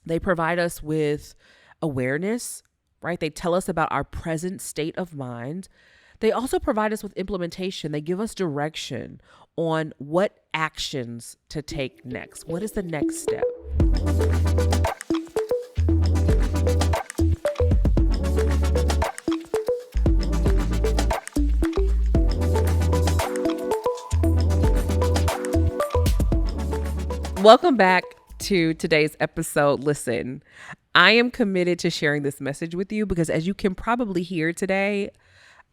They provide us with awareness, right? They tell us about our present state of mind. They also provide us with implementation. They give us direction on what actions to take next. What is the next step? Welcome back to today's episode. Listen, I am committed to sharing this message with you because, as you can probably hear today,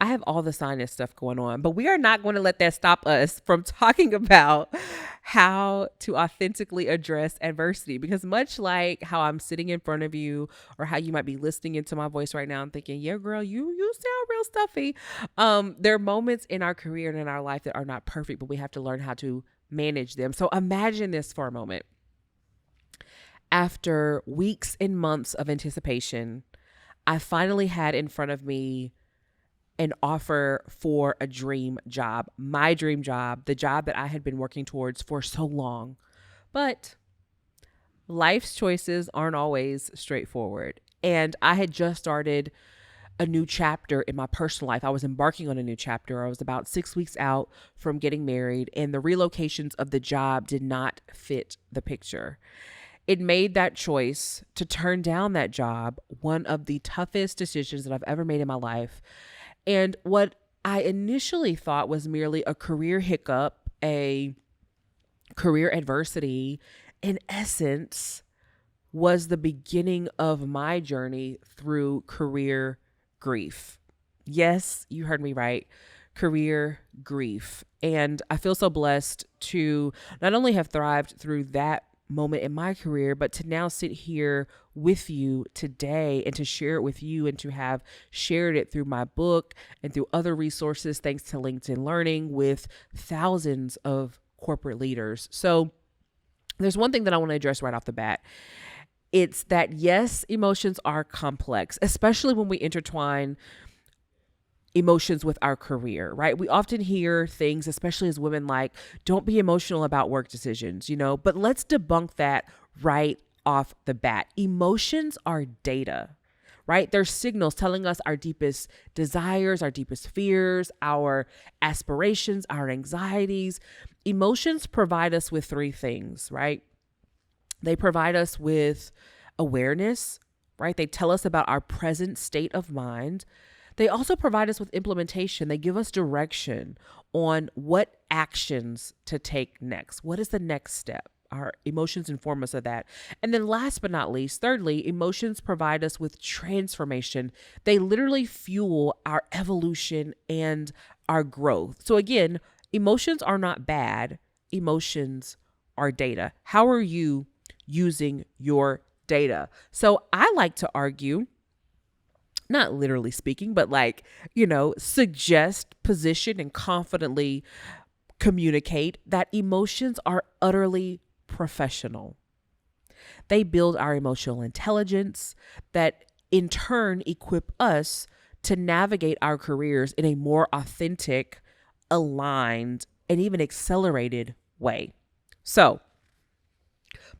I have all the sinus stuff going on, but we are not going to let that stop us from talking about how to authentically address adversity. Because much like how I'm sitting in front of you, or how you might be listening into my voice right now and thinking, yeah, girl, you sound real stuffy. There are moments in our career and in our life that are not perfect, but we have to learn how to manage them. So imagine this for a moment. After weeks and months of anticipation, I finally had in front of me an offer for a dream job, my dream job, the job that I had been working towards for so long. But life's choices aren't always straightforward. And I had just started a new chapter in my personal life. I was embarking on a new chapter. I was about 6 weeks out from getting married, and the relocations of the job did not fit the picture. It made that choice to turn down that job one of the toughest decisions that I've ever made in my life. And what I initially thought was merely a career hiccup, a career adversity, in essence, was the beginning of my journey through career grief. Yes, you heard me right. Career grief. And I feel so blessed to not only have thrived through that moment in my career, but to now sit here with you today and to share it with you and to have shared it through my book and through other resources, thanks to LinkedIn Learning, with thousands of corporate leaders. So there's one thing that I want to address right off the bat. It's that, yes, emotions are complex, especially when we intertwine emotions with our career, right? We often hear things, especially as women, like, don't be emotional about work decisions, but let's debunk that right off the bat. Emotions are data, right? They're signals telling us our deepest desires, our deepest fears, our aspirations, our anxieties. Emotions provide us with three things, right? They provide us with awareness, right? They tell us about our present state of mind. They also provide us with implementation. They give us direction on what actions to take next. What is the next step? Our emotions inform us of that. And then last but not least, thirdly, emotions provide us with transformation. They literally fuel our evolution and our growth. So again, emotions are not bad. Emotions are data. How are you using your data? So I like to argue, not literally speaking, but suggest, position, and confidently communicate that emotions are utterly professional. They build our emotional intelligence that in turn equip us to navigate our careers in a more authentic, aligned, and even accelerated way. So,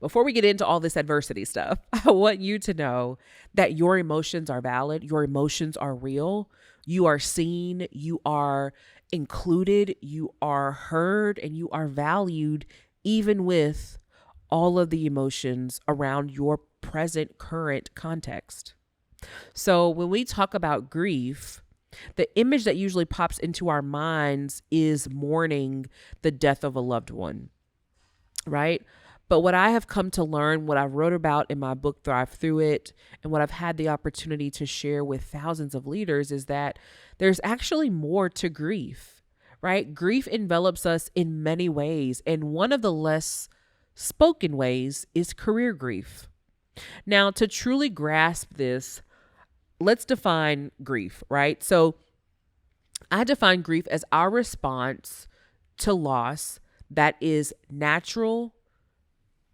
before we get into all this adversity stuff, I want you to know that your emotions are valid. Your emotions are real. You are seen. You are included. You are heard, and you are valued, even with all of the emotions around your present, current context. So when we talk about grief, the image that usually pops into our minds is mourning the death of a loved one, right? But what I have come to learn, what I wrote about in my book, Thrive Through It, and what I've had the opportunity to share with thousands of leaders is that there's actually more to grief, right? Grief envelops us in many ways. And one of the less spoken ways is career grief. Now, to truly grasp this, let's define grief, right? So I define grief as our response to loss that is natural,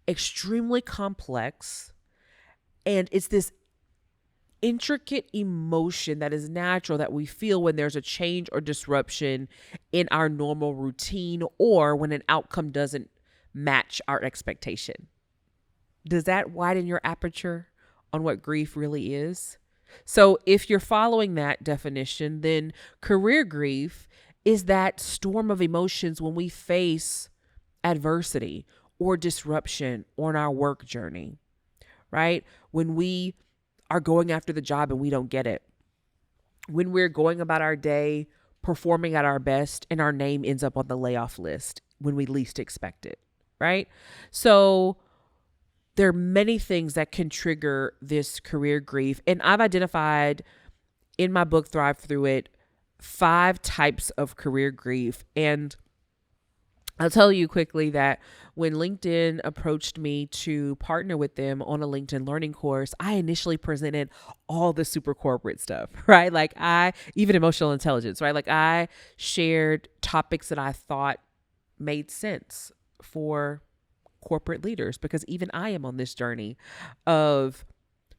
extremely complex, and it's this intricate emotion that is natural that we feel when there's a change or disruption in our normal routine, or when an outcome doesn't match our expectation. Does that widen your aperture on what grief really is? So if you're following that definition, then career grief is that storm of emotions when we face adversity or disruption on our work journey, right? When we are going after the job and we don't get it. When we're going about our day, performing at our best, and our name ends up on the layoff list when we least expect it, right? So there are many things that can trigger this career grief. And I've identified in my book, Thrive Through It, 5 types of career grief. And I'll tell you quickly that when LinkedIn approached me to partner with them on a LinkedIn learning course, I initially presented all the super corporate stuff, right? Like even emotional intelligence, right? Like I shared topics that I thought made sense for corporate leaders, because even I am on this journey of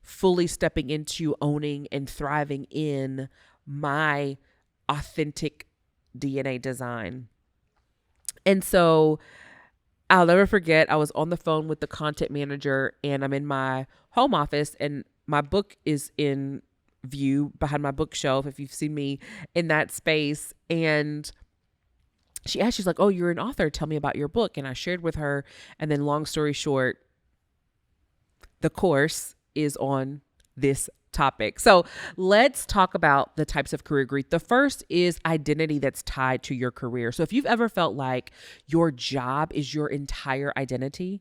fully stepping into owning and thriving in my authentic DNA design. And so I'll never forget, I was on the phone with the content manager and I'm in my home office and my book is in view behind my bookshelf, if you've seen me in that space. And she's like, "Oh, you're an author. Tell me about your book." And I shared with her. And then long story short, the course is on this topic. So let's talk about the types of career grief. The first is identity that's tied to your career. So if you've ever felt like your job is your entire identity,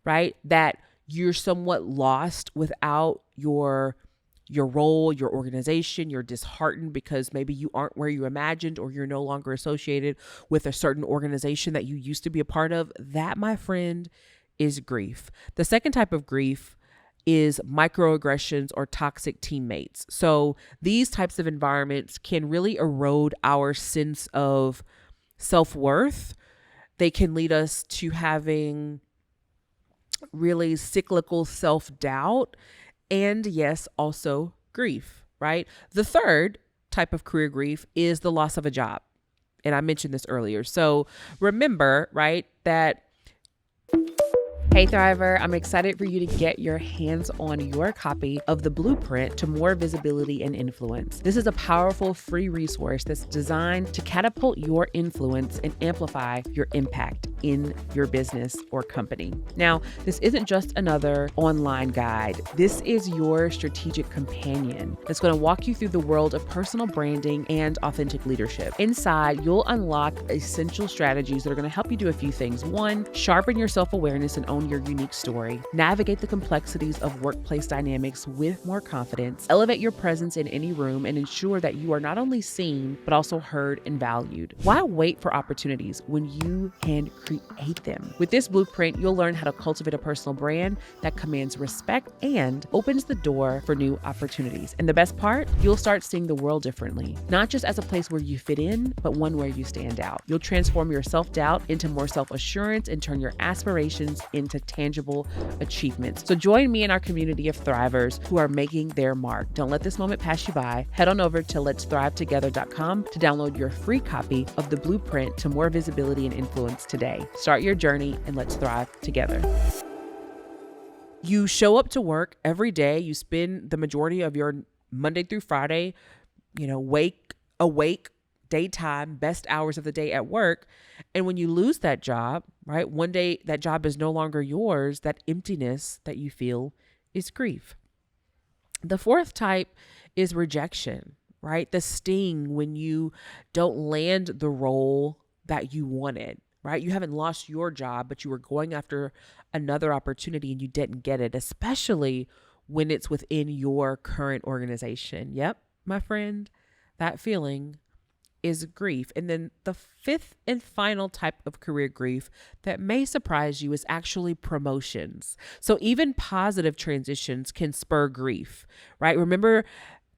right? That you're somewhat lost without your role, your organization, you're disheartened because maybe you aren't where you imagined or you're no longer associated with a certain organization that you used to be a part of, that, my friend, is grief. The second type of grief is microaggressions or toxic teammates. So these types of environments can really erode our sense of self-worth. They can lead us to having really cyclical self-doubt and, yes, also grief, right? The third type of career grief is the loss of a job. And I mentioned this earlier. So remember, right, that hey Thriver, I'm excited for you to get your hands on your copy of the Blueprint to More Visibility and Influence. This is a powerful free resource that's designed to catapult your influence and amplify your impact in your business or company. Now, this isn't just another online guide. This is your strategic companion that's going to walk you through the world of personal branding and authentic leadership. Inside, you'll unlock essential strategies that are going to help you do a few things. 1, sharpen your self-awareness and own your unique story, navigate the complexities of workplace dynamics with more confidence, elevate your presence in any room, and ensure that you are not only seen, but also heard and valued. Why wait for opportunities when you can create them? With this blueprint, you'll learn how to cultivate a personal brand that commands respect and opens the door for new opportunities. And the best part, you'll start seeing the world differently, not just as a place where you fit in, but one where you stand out. You'll transform your self-doubt into more self-assurance and turn your aspirations into tangible achievements. So join me in our community of thrivers who are making their mark. Don't let this moment pass you by. Head on over to let'sthrivetogether.com to download your free copy of the Blueprint to More Visibility and Influence today. Start your journey and let's thrive together. You show up to work every day. You spend the majority of your Monday through Friday, awake, daytime, best hours of the day at work. And when you lose that job, right, one day that job is no longer yours, that emptiness that you feel is grief. The fourth type is rejection, right? The sting when you don't land the role that you wanted, right? You haven't lost your job, but you were going after another opportunity and you didn't get it, especially when it's within your current organization. Yep, my friend, that feeling is grief. And then the fifth and final type of career grief that may surprise you is actually promotions. So even positive transitions can spur grief, right? Remember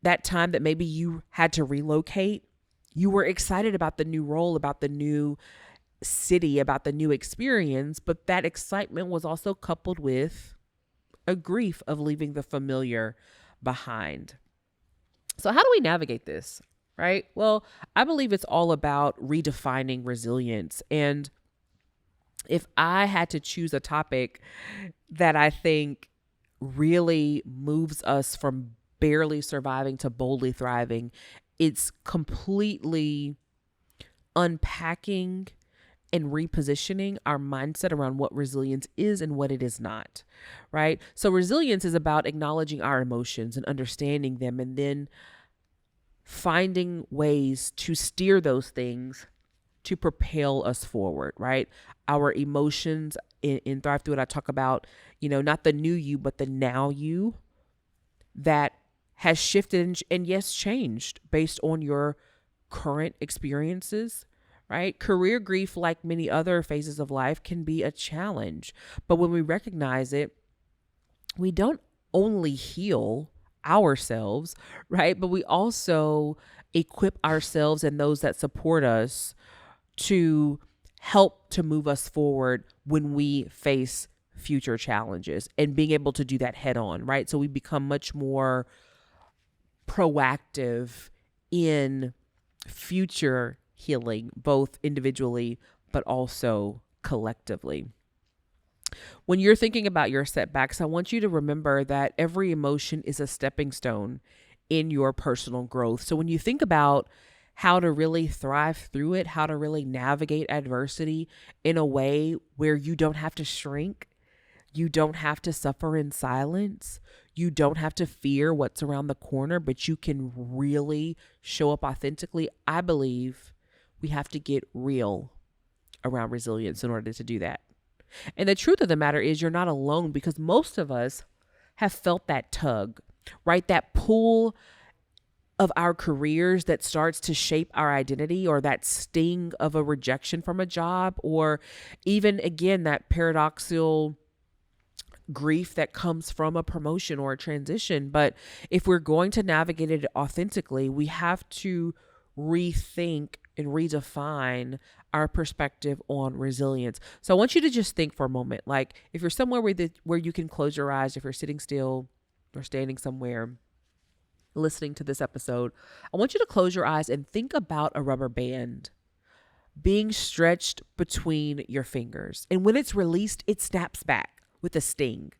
that time that maybe you had to relocate? You were excited about the new role, about the new city, about the new experience, but that excitement was also coupled with a grief of leaving the familiar behind. So how do we navigate this? Right? Well, I believe it's all about redefining resilience. And If I had to choose a topic that I think really moves us from barely surviving to boldly thriving, it's completely unpacking and repositioning our mindset around what resilience is and what it is not, right? So, resilience is about acknowledging our emotions and understanding them, and then finding ways to steer those things to propel us forward, right? Our emotions in Thrive Through It, I talk about, not the new you, but the now you that has shifted and yes, changed based on your current experiences, right? Career grief, like many other phases of life, can be a challenge. But when we recognize it, we don't only heal ourselves, right? But we also equip ourselves and those that support us to help to move us forward when we face future challenges, and being able to do that head on, right? So we become much more proactive in future healing, both individually but also collectively. When you're thinking about your setbacks, I want you to remember that every emotion is a stepping stone in your personal growth. So when you think about how to really thrive through it, how to really navigate adversity in a way where you don't have to shrink, you don't have to suffer in silence, you don't have to fear what's around the corner, but you can really show up authentically, I believe we have to get real around resilience in order to do that. And the truth of the matter is, you're not alone, because most of us have felt that tug, right? That pull of our careers that starts to shape our identity, or that sting of a rejection from a job, or even, again, that paradoxical grief that comes from a promotion or a transition. But if we're going to navigate it authentically, we have to rethink and redefine our perspective on resilience. So I want you to just think for a moment, like if you're somewhere where you can close your eyes, if you're sitting still or standing somewhere listening to this episode, I want you to close your eyes and think about a rubber band being stretched between your fingers. And when it's released, it snaps back with a sting.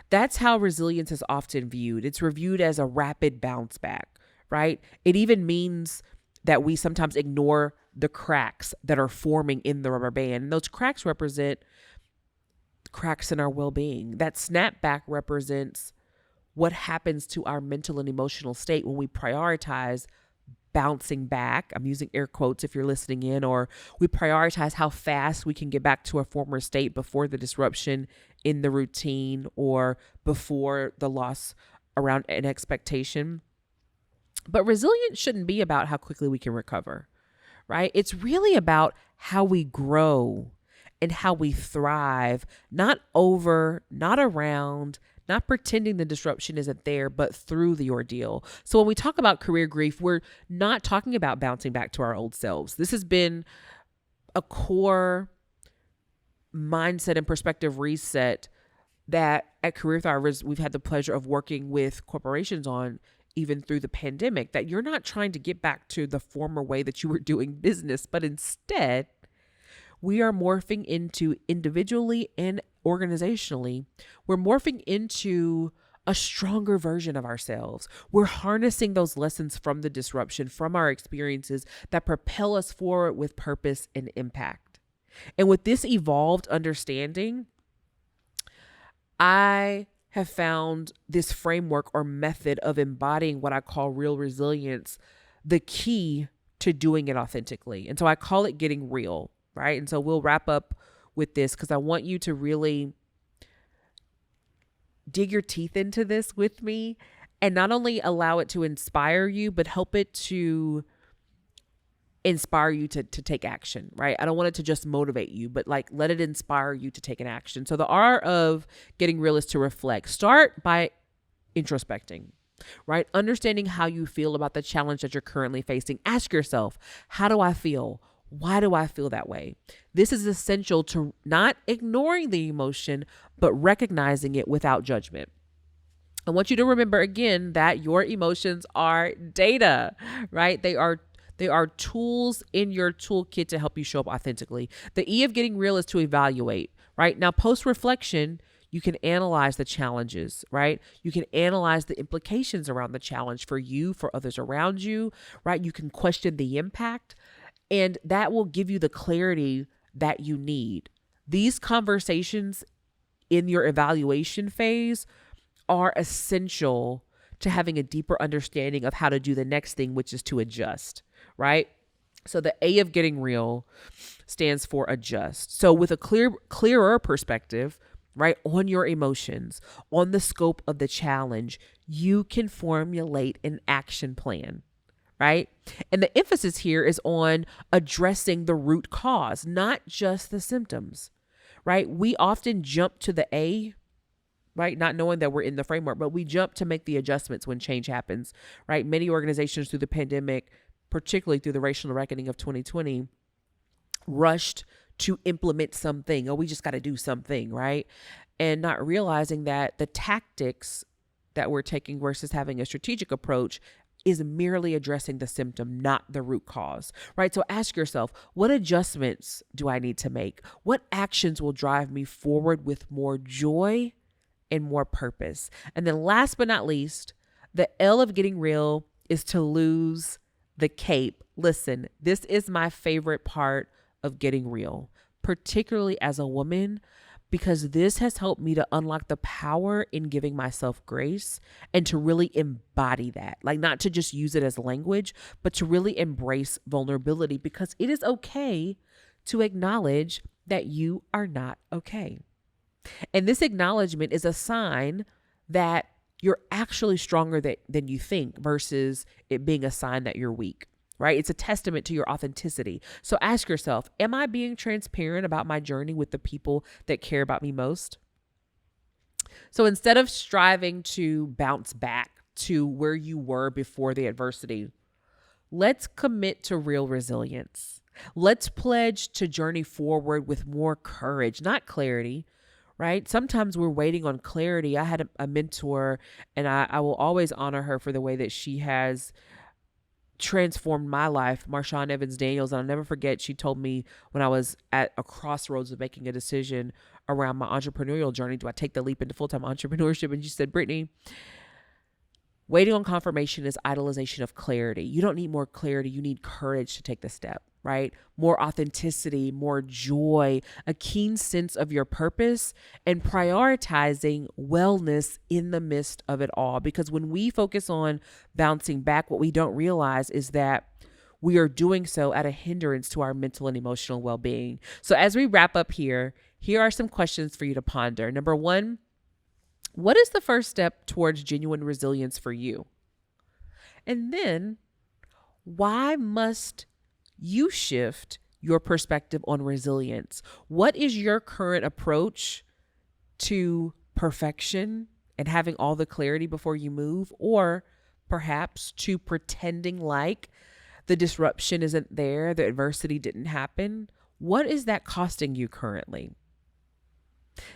That's how resilience is often viewed. It's reviewed as a rapid bounce back, right? It even means that we sometimes ignore the cracks that are forming in the rubber band. And those cracks represent cracks in our well-being. That snapback represents what happens to our mental and emotional state when we prioritize bouncing back. I'm using air quotes if you're listening in, or we prioritize how fast we can get back to a former state before the disruption in the routine or before the loss around an expectation. But resilience shouldn't be about how quickly we can recover, right? It's really about how we grow and how we thrive, not over, not around, not pretending the disruption isn't there, but through the ordeal. So when we talk about career grief, we're not talking about bouncing back to our old selves. This has been a core mindset and perspective reset that at Career Thrivers, we've had the pleasure of working with corporations on, even through the pandemic, that you're not trying to get back to the former way that you were doing business, but instead, we are morphing into, individually and organizationally, we're morphing into a stronger version of ourselves. We're harnessing those lessons from the disruption, from our experiences that propel us forward with purpose and impact. And with this evolved understanding, I have found this framework or method of embodying what I call real resilience, the key to doing it authentically. And so I call it getting real, right? And so we'll wrap up with this because I want you to really dig your teeth into this with me and not only allow it to inspire you, but help it to inspire you to take action, right? I don't want it to just motivate you, but like let it inspire you to take an action. So the R of getting real is to reflect. Start by introspecting, right? Understanding how you feel about the challenge that you're currently facing. Ask yourself, how do I feel? Why do I feel that way? This is essential to not ignoring the emotion, but recognizing it without judgment. I want you to remember again that your emotions are data, right? They are tools in your toolkit to help you show up authentically. The E of getting real is to evaluate, right? Now, post-reflection, you can analyze the challenges, right? You can analyze the implications around the challenge for you, for others around you, right? You can question the impact, and that will give you the clarity that you need. These conversations in your evaluation phase are essential to having a deeper understanding of how to do the next thing, which is to adjust, right? So the A of getting real stands for adjust. So with a clearer perspective, right, on your emotions, on the scope of the challenge, you can formulate an action plan, right? And the emphasis here is on addressing the root cause, not just the symptoms, right? We often jump to the A, right? Not knowing that we're in the framework, but we jump to make the adjustments when change happens, right? Many organizations through the pandemic, particularly through the racial reckoning of 2020, rushed to implement something. Oh, we just got to do something, right? And not realizing that the tactics that we're taking versus having a strategic approach is merely addressing the symptom, not the root cause, right? So ask yourself, what adjustments do I need to make? What actions will drive me forward with more joy and more purpose? And then last but not least, the L of getting real is to lose the cape. Listen, this is my favorite part of getting real, particularly as a woman, because this has helped me to unlock the power in giving myself grace and to really embody that, like not to just use it as language, but to really embrace vulnerability, because it is okay to acknowledge that you are not okay. And this acknowledgement is a sign that you're actually stronger than you think versus it being a sign that you're weak, right? It's a testament to your authenticity. So ask yourself, am I being transparent about my journey with the people that care about me most? So instead of striving to bounce back to where you were before the adversity, let's commit to real resilience. Let's pledge to journey forward with more courage, not clarity, right? Sometimes we're waiting on clarity. I had a mentor, and I will always honor her for the way that she has transformed my life, Marshawn Evans Daniels. And I'll never forget, she told me when I was at a crossroads of making a decision around my entrepreneurial journey, do I take the leap into full-time entrepreneurship? And she said, Brittany, waiting on confirmation is idolization of clarity. You don't need more clarity. You need courage to take the step, right? More authenticity, more joy, a keen sense of your purpose, and prioritizing wellness in the midst of it all. Because when we focus on bouncing back, what we don't realize is that we are doing so at a hindrance to our mental and emotional well-being. So as we wrap up here are some questions for you to ponder. Number one, what is the first step towards genuine resilience for you? And then, why must you shift your perspective on resilience? What is your current approach to perfection and having all the clarity before you move, or perhaps to pretending like the disruption isn't there, the adversity didn't happen? What is that costing you currently?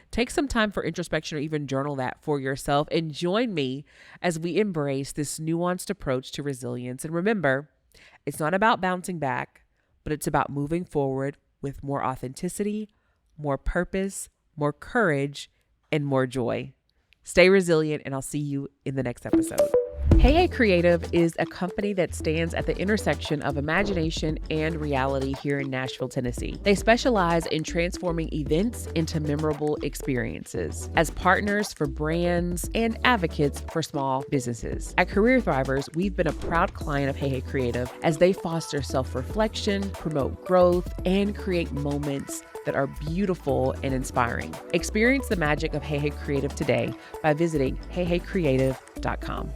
Take some time for introspection or even journal that for yourself, and join me as we embrace this nuanced approach to resilience. And remember, it's not about bouncing back, but it's about moving forward with more authenticity, more purpose, more courage, and more joy. Stay resilient, and I'll see you in the next episode. Hey Creative is a company that stands at the intersection of imagination and reality here in Nashville, Tennessee. They specialize in transforming events into memorable experiences as partners for brands and advocates for small businesses. At Career Thrivers, we've been a proud client of Hey Creative as they foster self-reflection, promote growth, and create moments that are beautiful and inspiring. Experience the magic of Hey Creative today by visiting heycreative.com.